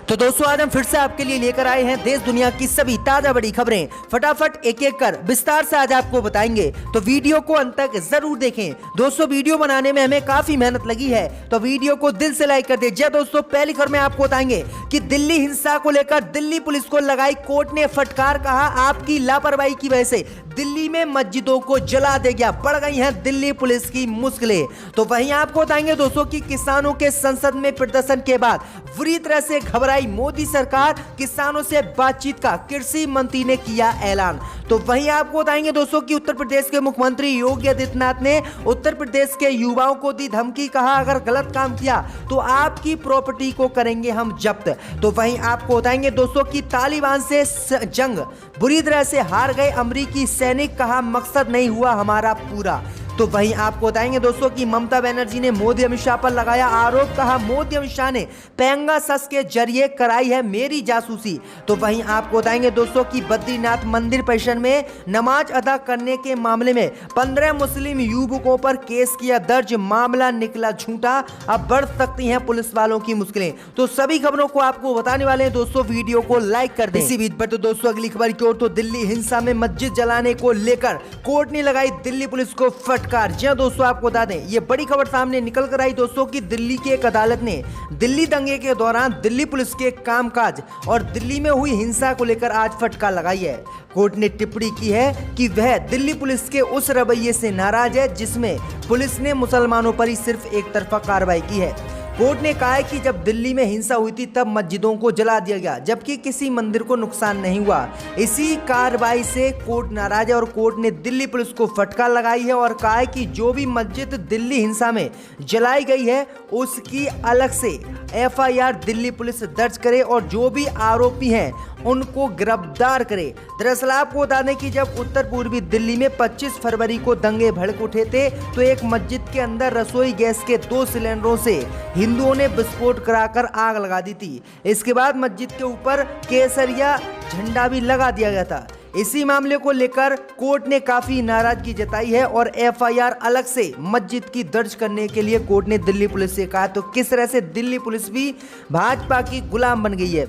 तो दोस्तों आज हम फिर से आपके लिए लेकर आए हैं देश दुनिया की सभी ताजा बड़ी खबरें। फटाफट एक एक कर विस्तार से आज आपको बताएंगे, तो वीडियो को अंत तक जरूर देखें। दोस्तों वीडियो बनाने में हमें काफी मेहनत लगी है, तो वीडियो को दिल से लाइक कर दीजिए। दोस्तों पहली खबर में आपको बताएंगे कि दिल्ली हिंसा को लेकर दिल्ली पुलिस को लगाई कोर्ट ने फटकार, कहा आपकी लापरवाही की वजह से दिल्ली में मस्जिदों को जला दे गया, बढ़ गई हैं दिल्ली पुलिस की मुश्किलें। तो वहीं आपको बताएंगे दोस्तों कि किसानों के संसद में प्रदर्शन के बाद बुरी तरह से घबराई मोदी सरकार, किसानों से बातचीत का कृषि मंत्री ने किया ऐलान। तो वहीं आपको बताएंगे दोस्तों कि उत्तर प्रदेश के मुख्यमंत्री योगी आदित्यनाथ ने उत्तर प्रदेश के युवाओं को दी धमकी, कहा अगर गलत काम किया तो आपकी प्रॉपर्टी को करेंगे हम जब्त। तो वहीं आपको बताएंगे दोस्तों कि तालिबान से जंग बुरी तरह से हार गए अमेरिकी सैनिक, कहा मकसद नहीं हुआ हमारा पूरा। तो वहीं आपको बताएंगे दोस्तों कि ममता बनर्जी ने मोदी अमित शाह पर लगाया आरोप, कहा मोदी अमित शाह ने पेगासस के जरिए कराई है मेरी जासूसी। तो वहीं आपको बताएंगे दोस्तों कि बद्रीनाथ मंदिर परिसर में नमाज अदा करने के मामले में 15 मुस्लिम युवकों पर केस किया दर्ज, मामला निकला झूठा, अब बढ़ सकती हैं पुलिस वालों की मुश्किलें। तो सभी खबरों को आपको बताने वाले हैं दोस्तों, वीडियो को लाइक कर दें। इसी बीच पर तो दोस्तों अगली खबर की ओर, तो दिल्ली हिंसा में मस्जिद जलाने को लेकर कोर्ट ने लगाई दिल्ली पुलिस को फटकार। जी हां दोस्तों आपको बता दें, ये बड़ी खबर सामने निकल कर आई दोस्तों कि दिल्ली की एक अदालत ने दिल्ली दंगे के दौरान दिल्ली पुलिस के कामकाज और दिल्ली में हुई हिंसा को लेकर आज फटकार लगाई है। कोर्ट ने टिप्पणी की है कि वह दिल्ली पुलिस के उस रवैये से नाराज है जिसमें पुलिस ने मुसलमानों पर ही सिर्फ एक तरफा कार्रवाई की है। कोर्ट ने कहा है कि जब दिल्ली में हिंसा हुई थी तब मस्जिदों को जला दिया गया, जबकि किसी मंदिर को नुकसान नहीं हुआ। इसी कार्रवाई से कोर्ट नाराज है और कोर्ट ने दिल्ली पुलिस को फटकार लगाई है और कहा है कि जो भी मस्जिद दिल्ली हिंसा में जलाई गई है उसकी अलग से एफआईआर दिल्ली पुलिस दर्ज करे और जो भी आरोपी हैं उनको गिरफ्तार करे। दरअसल आपको बता दें कि जब उत्तर पूर्वी दिल्ली में 25 फरवरी को दंगे भड़क उठे थे तो एक मस्जिद के अंदर रसोई गैस के 2 सिलेंडरों से हिंदुओं ने विस्फोट कराकर आग लगा दी थी। इसके बाद मस्जिद के ऊपर केसरिया झंडा भी लगा दिया गया था। इसी मामले को लेकर कोर्ट ने काफी नाराजगी जताई है और एफआईआर अलग से मस्जिद की दर्ज करने के लिए कोर्ट ने दिल्ली पुलिस से कहा। तो किस तरह से दिल्ली पुलिस भी भाजपा की गुलाम बन गई है।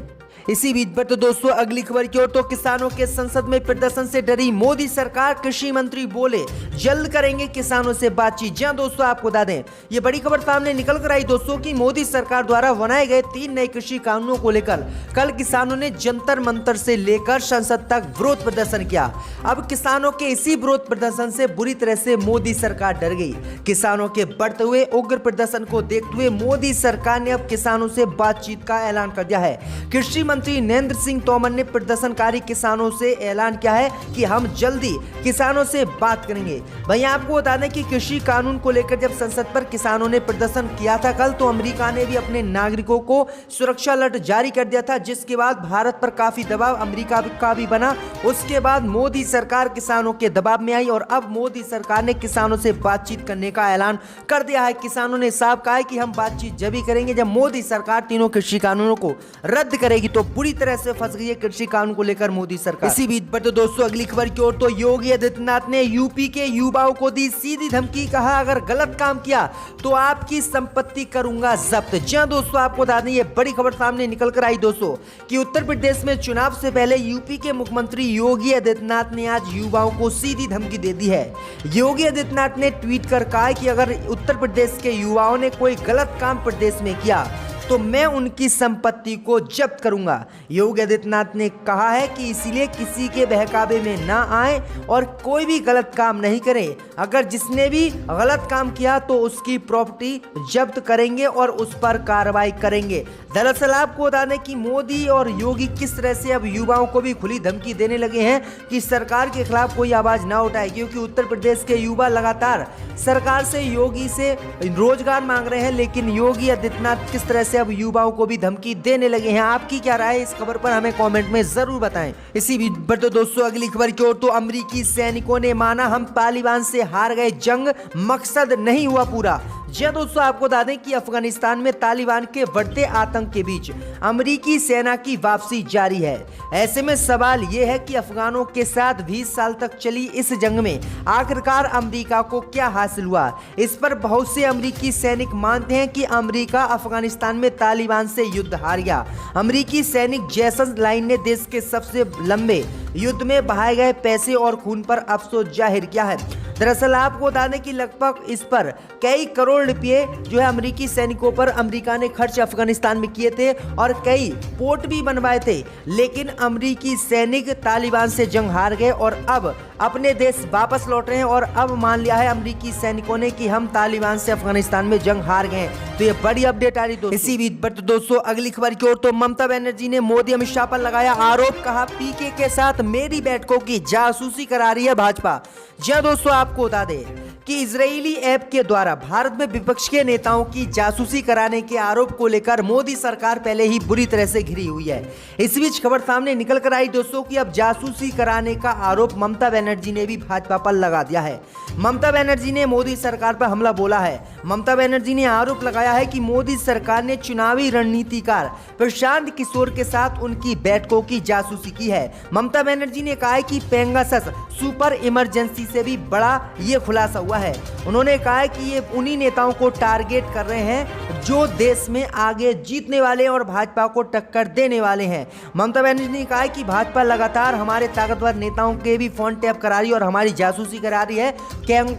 इसी बीच पर तो दोस्तों अगली खबर की ओर, तो किसानों के संसद में प्रदर्शन से डरी मोदी सरकार, कृषि मंत्री बोले जल्द करेंगे किसानों से बातचीत। जी हां दोस्तों आपको बता दें, ये बड़ी खबर सामने निकल कर आई दोस्तों कि मोदी सरकार द्वारा बनाए गए 3 नए कृषि कानूनों को लेकर कल किसानों ने जंतर मंतर से लेकर संसद तक विरोध प्रदर्शन किया। अब किसानों के इसी विरोध प्रदर्शन से बुरी तरह से मोदी सरकार डर गई। किसानों के बढ़ते हुए उग्र प्रदर्शन को देखते हुए मोदी सरकार ने अब किसानों से बातचीत का ऐलान कर दिया है। कृषि मंत्री नरेंद्र सिंह तोमर ने प्रदर्शनकारी किसानों से ऐलान किया है कि हम जल्दी किसानों से बात करेंगे। वहीं आपको बता दें कि कृषि कानून को लेकर जब संसद पर किसानों ने प्रदर्शन किया था कल, तो अमेरिका ने भी अपने नागरिकों को सुरक्षा अलर्ट जारी कर दिया था, जिसके बाद भारत पर काफी दबाव अमेरिका का भी बना। उसके बाद मोदी सरकार किसानों के दबाव में आई और अब मोदी सरकार ने किसानों से बातचीत करने का ऐलान कर दिया है। किसानों ने साफ कहा है कि हम बातचीत जब ही करेंगे जब मोदी सरकार तीनों कृषि कानूनों को रद्द करेगी। तो पूरी तरह से फंस गई है कृषि कानून को लेकर मोदी सरकार। इसी बीच पर तो दोस्तों अगली खबर की ओर, तो योगी आदित्यनाथ ने यूपी के युवाओं को दी सीधी धमकी, कहा अगर गलत काम किया तो आपकी संपत्ति करूंगा जब्त। जी हां दोस्तों आपको बता दें, ये बड़ी खबर सामने निकल कर आई दोस्तों कि उत्तर प्रदेश में चुनाव से पहले यूपी के मुख्यमंत्री योगी आदित्यनाथ ने आज युवाओं को सीधी धमकी दे दी है। योगी आदित्यनाथ ने ट्वीट कर कहा कि अगर उत्तर प्रदेश के युवाओं ने कोई गलत काम प्रदेश में किया तो मैं उनकी संपत्ति को जब्त करूंगा। योगी आदित्यनाथ ने कहा है कि इसीलिए किसी के बहकावे में ना आए और कोई भी गलत काम नहीं करें। अगर जिसने भी गलत काम किया तो उसकी प्रॉपर्टी जब्त करेंगे और उस पर कार्रवाई करेंगे। दरअसल आपको बता दें कि मोदी और योगी किस तरह से अब युवाओं को भी खुली धमकी देने लगे हैं कि सरकार के खिलाफ कोई आवाज ना उठाए, क्योंकि उत्तर प्रदेश के युवा लगातार सरकार से, योगी से रोजगार मांग रहे हैं, लेकिन योगी आदित्यनाथ किस तरह से अब युवाओं को भी धमकी देने लगे हैं। आपकी क्या राय है इस खबर पर हमें कमेंट में जरूर बताएं। इसी बीच पर तो दोस्तों अगली खबर की ओर, तो अमेरिकी सैनिकों ने माना हम तालिबान से हार गए, जंग मकसद नहीं हुआ पूरा। जी दोस्तों, आपको बता दें कि अफगानिस्तान में तालिबान के बढ़ते आतंक के बीच अमेरिकी सेना की वापसी जारी है। ऐसे में सवाल यह है कि अफगानों के साथ 20 साल तक चली इस जंग में आखिरकार अमेरिका को क्या हासिल हुआ। इस पर बहुत से अमेरिकी सैनिक मानते हैं कि अमेरिका अफगानिस्तान में तालिबान से युद्ध हार गया। अमेरिकी सैनिक जैसन लाइन ने देश के सबसे लंबे युद्ध में बहाए गए पैसे और खून पर अफसोस जाहिर किया है। दरअसल आपको बता दें कि लगभग इस पर कई करोड़ रुपए जो है अमेरिकी सैनिकों पर अमेरिका ने खर्च अफगानिस्तान में किए थे और कई पोर्ट भी बनवाए थे, लेकिन अमेरिकी सैनिक तालिबान से जंग हार गए और अब अपने देश वापस लौट रहे हैं। और अब मान लिया है अमेरिकी सैनिकों ने कि हम तालिबान से अफगानिस्तान में जंग हार गए। तो ये बड़ी अपडेट आ रही दोस्तों। इसी बीच पर दोस्तों अगली खबर की ओर तो ममता बनर्जी ने मोदी अमित शाह पर लगाया आरोप, कहा पीके के साथ मेरी बैठकों की जासूसी करा रही है भाजपा। जी दोस्तों, आपको बता दें कि इजरायली ऐप के द्वारा भारत में विपक्ष के नेताओं की जासूसी कराने के आरोप को लेकर मोदी सरकार पहले ही बुरी तरह से घिरी हुई है। इस बीच खबर सामने निकल कर आई दोस्तों कि अब जासूसी कराने का आरोप ममता बनर्जी ने भी भाजपा पर लगा दिया है। ममता बनर्जी ने मोदी सरकार पर हमला बोला है। ममता बनर्जी ने आरोप लगाया है कि मोदी सरकार ने चुनावी रणनीतिकार प्रशांत किशोर के साथ उनकी बैठकों की जासूसी की है। ममता बनर्जी ने कहा है कि पेगासस सुपर इमरजेंसी से भी बड़ा ये खुलासा हुआ है। उन्होंने कहा है कि ये उन्हीं नेताओं को टारगेट कर रहे हैं जो देश में आगे जीतने वाले और भाजपा को टक्कर देने वाले हैं। ममता बनर्जी ने कहा है कि भाजपा लगातार हमारे ताकतवर नेताओं के भी फोन टैप करा रही है और हमारी जासूसी करा रही है।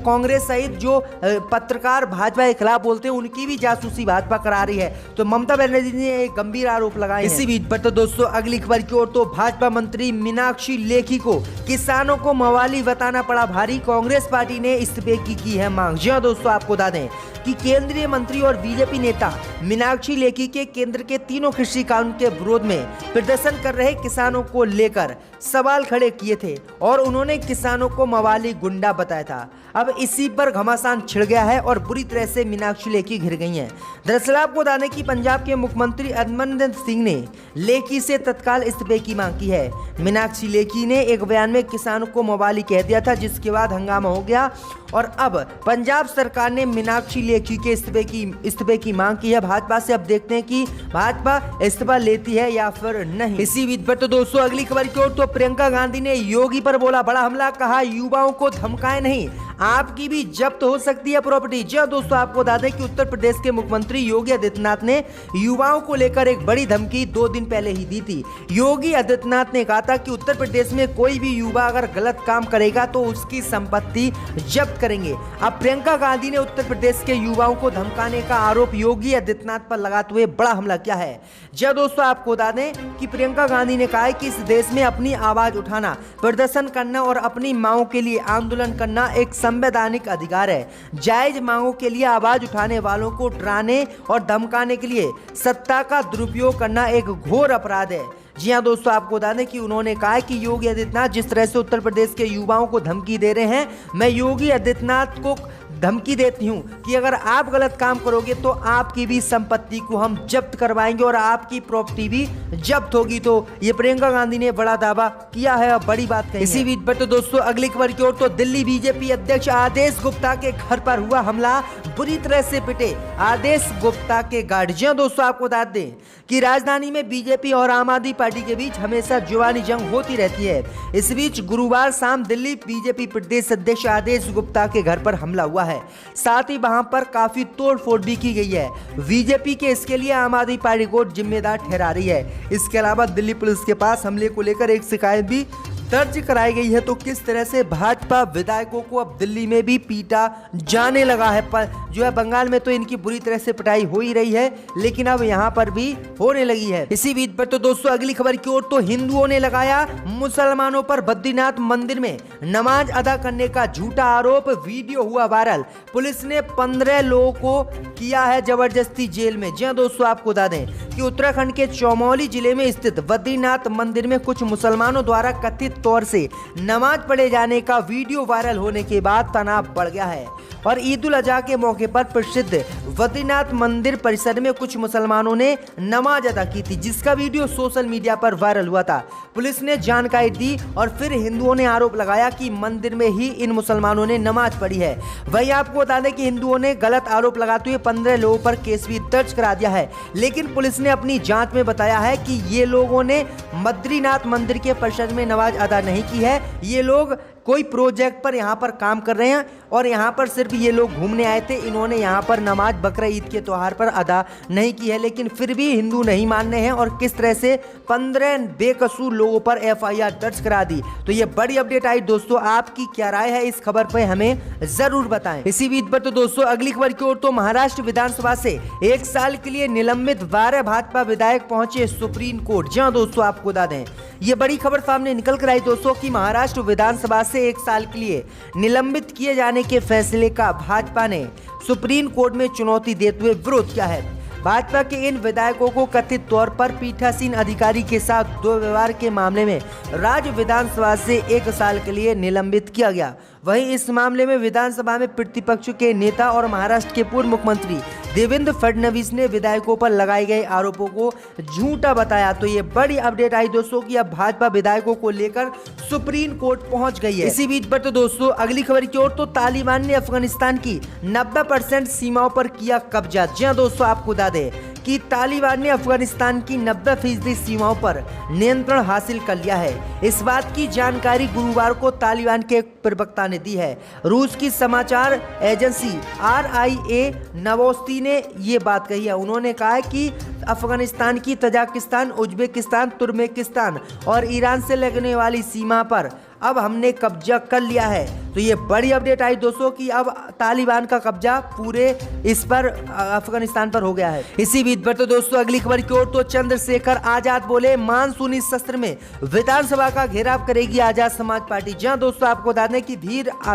कांग्रेस सहित जो पत्रकार भाजपा के खिलाफ बोलते हैं उनकी भी जासूसी भाजपा करा रही है। तो ममता बनर्जी ने एक गंभीर आरोप लगाए। इसी बीच पर तो दोस्तों अगली खबर की ओर तो भाजपा मंत्री मीनाक्षी लेखी को किसानों को मवाली बताना पड़ा भारी। कांग्रेस पार्टी ने इस्तीफे की है मांग। जी दोस्तों, आपको बता दें कि केंद्रीय मंत्री और बीजेपी नेता मीनाक्षी लेखी के केंद्र के तीनों कृषि कानून के विरोध में प्रदर्शन कर रहे किसानों को लेकर सवाल खड़े किए थे और उन्होंने किसानों को मवाली गुंडा बताया था। अब इसी पर घमासान छिड़ गया है और बुरी तरह से मीनाक्षी लेखी घिर गई हैं। दरअसल आपको बता दें कि पंजाब के मुख्यमंत्री अमरिंदर सिंह ने लेखी से तत्काल इस्तीफे की मांग की है। मीनाक्षी लेखी ने एक बयान में किसानों को मवाली कह दिया था, जिसके बाद हंगामा हो गया और अब पंजाब सरकार ने मीनाक्षी लेखी के इस्तीफे की मांग की है भाजपा से। अब देखते हैं कि भाजपा इस्तीफा लेती है या फिर नहीं। इसी बीच पर तो दोस्तों अगली खबर की ओर तो प्रियंका गांधी ने योगी पर बोला बड़ा हमला, कहा युवाओं को धमकाए नहीं, आपकी भी जब्त हो सकती है प्रॉपर्टी। जी दोस्तों, आपको बता दें कि उत्तर प्रदेश के मुख्यमंत्री योगी आदित्यनाथ ने युवाओं को लेकर एक बड़ी धमकी 2 दिन पहले ही दी थी। योगी आदित्यनाथ ने कहा था कि उत्तर प्रदेश में कोई भी युवा अगर गलत काम करेगा तो उसकी संपत्ति जब्त करेंगे। अब प्रियंका गांधी ने उत्तर प्रदेश के युवाओं को धमकाने का आरोप योगी आदित्यनाथ पर लगाते हुए बड़ा हमला किया है। जी दोस्तों, आपको बता दें कि प्रियंका गांधी ने कहा है कि इस देश में अपनी आवाज उठाना, प्रदर्शन करना और अपनी मांगों के लिए आंदोलन करना एक संवैधानिक अधिकार है। जायज मांगों के लिए आवाज उठाने वालों को डराने और धमकाने के लिए सत्ता का दुरुपयोग करना एक घोर अपराध है। जी हाँ दोस्तों, आपको बता दें कि उन्होंने कहा है कि योगी आदित्यनाथ जिस तरह से उत्तर प्रदेश के युवाओं को धमकी दे रहे हैं, मैं योगी आदित्यनाथ को धमकी देती हूं कि अगर आप गलत काम करोगे तो आपकी भी संपत्ति को हम जब्त करवाएंगे और आपकी प्रॉपर्टी भी जब्त होगी। तो ये प्रियंका गांधी ने बड़ा दावा किया है और बड़ी बात कही। इसी बीच पर तो दोस्तों अगली खबर की ओर तो दिल्ली बीजेपी अध्यक्ष आदेश गुप्ता के घर पर हुआ हमला, बुरी तरह से पिटे आदेश गुप्ता के गार्जियन। दोस्तों, आपको बता दें कि राजधानी में बीजेपी और आम आदमी पार्टी के बीच हमेशा जुबानी जंग होती रहती है। इस बीच गुरुवार शाम दिल्ली बीजेपी प्रदेश अध्यक्ष आदेश गुप्ता के घर पर हमला हुआ है। साथ ही वहां पर काफी तोड़फोड़ भी की गई है। बीजेपी के इसके लिए आम आदमी पार्टी को जिम्मेदार ठहरा रही है। इसके अलावा दिल्ली पुलिस के पास हमले को लेकर एक शिकायत भी दर्ज कराई गई है। तो किस तरह से भाजपा विधायकों को अब दिल्ली में भी पीटा जाने लगा है। पर जो है बंगाल में तो इनकी बुरी तरह से पिटाई हो ही रही है, लेकिन अब यहाँ पर भी होने लगी है। इसी बीच पर तो दोस्तों अगली खबर की ओर तो हिंदुओं ने लगाया मुसलमानों पर बद्रीनाथ मंदिर में नमाज अदा करने का झूठा आरोप, वीडियो हुआ वायरल। पुलिस ने 15 लोगों को किया है जबरदस्ती जेल में। जी दोस्तों, आपको बता दें कि उत्तराखंड के चमोली जिले में स्थित बद्रीनाथ मंदिर में कुछ मुसलमानों द्वारा कथित कथित तौर से नमाज पढ़े जाने का वीडियो वायरल होने के बाद तनाव बढ़ गया है और ईद उल अजहा के मौके पर प्रसिद्ध बद्रीनाथ मंदिर परिसर में कुछ मुसलमानों ने नमाज अदा की थी, जिसका वीडियो सोशल मीडिया पर वायरल हुआ था। पुलिस ने जानकारी दी और फिर हिंदुओं ने आरोप लगाया कि मंदिर में ही इन मुसलमानों ने नमाज पढ़ी है। वहीं आपको बता दें कि हिंदुओं ने गलत आरोप लगाते हुए 15 लोगों पर केस भी दर्ज करा दिया है, लेकिन पुलिस ने अपनी जांच में बताया है कि ये लोगों ने बद्रीनाथ मंदिर के परिसर में नमाज अदा नहीं की है। ये लोग कोई प्रोजेक्ट पर यहाँ पर काम कर रहे हैं और यहाँ पर सिर्फ ये लोग घूमने आए थे। इन्होंने यहाँ पर नमाज बकरा ईद के त्यौहार पर अदा नहीं की है, लेकिन फिर भी हिंदू नहीं मानने हैं और किस तरह से 15 बेकसूर लोगों पर FIR दर्ज करा दी। तो ये बड़ी अपडेट आई दोस्तों, आपकी क्या राय है इस खबर पर हमें जरूर बताएं। इसी बीच पर तो दोस्तों अगली खबर की ओर, तो महाराष्ट्र विधानसभा से 1 साल के लिए निलंबित 12 भाजपा विधायक पहुंचे सुप्रीम कोर्ट। जी हाँ दोस्तों, आपको बता दें ये बड़ी खबर सामने निकल कर आई दोस्तों कि महाराष्ट्र विधानसभा से 1 साल के लिए निलंबित किए जाने के फैसले का भाजपा ने सुप्रीम कोर्ट में चुनौती देते हुए विरोध किया है। भाजपा के इन विधायकों को कथित तौर पर पीठासीन अधिकारी के साथ दुर्व्यवहार के मामले में राज्य विधानसभा से 1 साल के लिए निलंबित किया गया। वहीं इस मामले में विधानसभा में प्रतिपक्ष के नेता और महाराष्ट्र के पूर्व मुख्यमंत्री देवेंद्र फडणवीस ने विधायकों पर लगाए गए आरोपों को झूठा बताया। तो ये बड़ी अपडेट आई दोस्तों कि अब भाजपा विधायकों को लेकर सुप्रीम कोर्ट पहुंच गई है। इसी बीच पर तो दोस्तों अगली खबर की ओर, तो तालिबान ने अफगानिस्तान की 90% सीमाओं पर किया कब्जा। जी हाँ दोस्तों, आपको बता दें कि तालिबान ने अफगानिस्तान की 90% सीमाओं पर नियंत्रण हासिल कर लिया है। इस बात की जानकारी गुरुवार को तालिबान के एक प्रवक्ता ने दी है। रूस की समाचार एजेंसी RIA नवोस्ती ने ये बात कही है। उन्होंने कहा है कि अफगानिस्तान की तजाकिस्तान, उज्बेकिस्तान, तुर्कमेनिस्तान और ईरान से लगने वाली सीमा पर अब हमने कब्जा कर लिया है। तो ये बड़ी अपडेट आई दोस्तों कि अब तालिबान का कब्जा पूरे इस पर अफगानिस्तान पर हो गया है। इसी बीच पर तो दोस्तों अगली खबर की ओर, तो चंद्रशेखर आजाद बोले मानसूनी सत्र में विधानसभा का घेराव करेगी आजाद समाज पार्टी। जहां दोस्तों आपको बता दें कि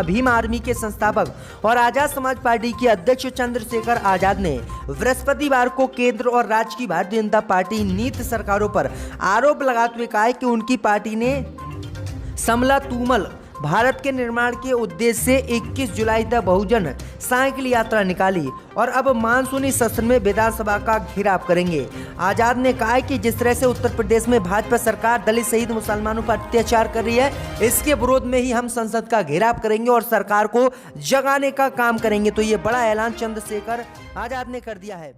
भीम आर्मी के संस्थापक और आजाद समाज पार्टी के अध्यक्ष चंद्रशेखर आजाद ने बृहस्पतिवार को केंद्र और राज्य की भारतीय जनता पार्टी नीति सरकारों पर आरोप लगाते हुए कहा कि उनकी पार्टी ने समला तुमल भारत के निर्माण के उद्देश्य से 21 जुलाई तक बहुजन साइकिल यात्रा निकाली और अब मानसूनी सत्र में विधानसभा का घेराव करेंगे। आजाद ने कहा कि जिस तरह से उत्तर प्रदेश में भाजपा सरकार दलित सहित मुसलमानों पर अत्याचार कर रही है, इसके विरोध में ही हम संसद का घेराव करेंगे और सरकार को जगाने का काम करेंगे। तो ये बड़ा ऐलान चंद्रशेखर आजाद ने कर दिया है।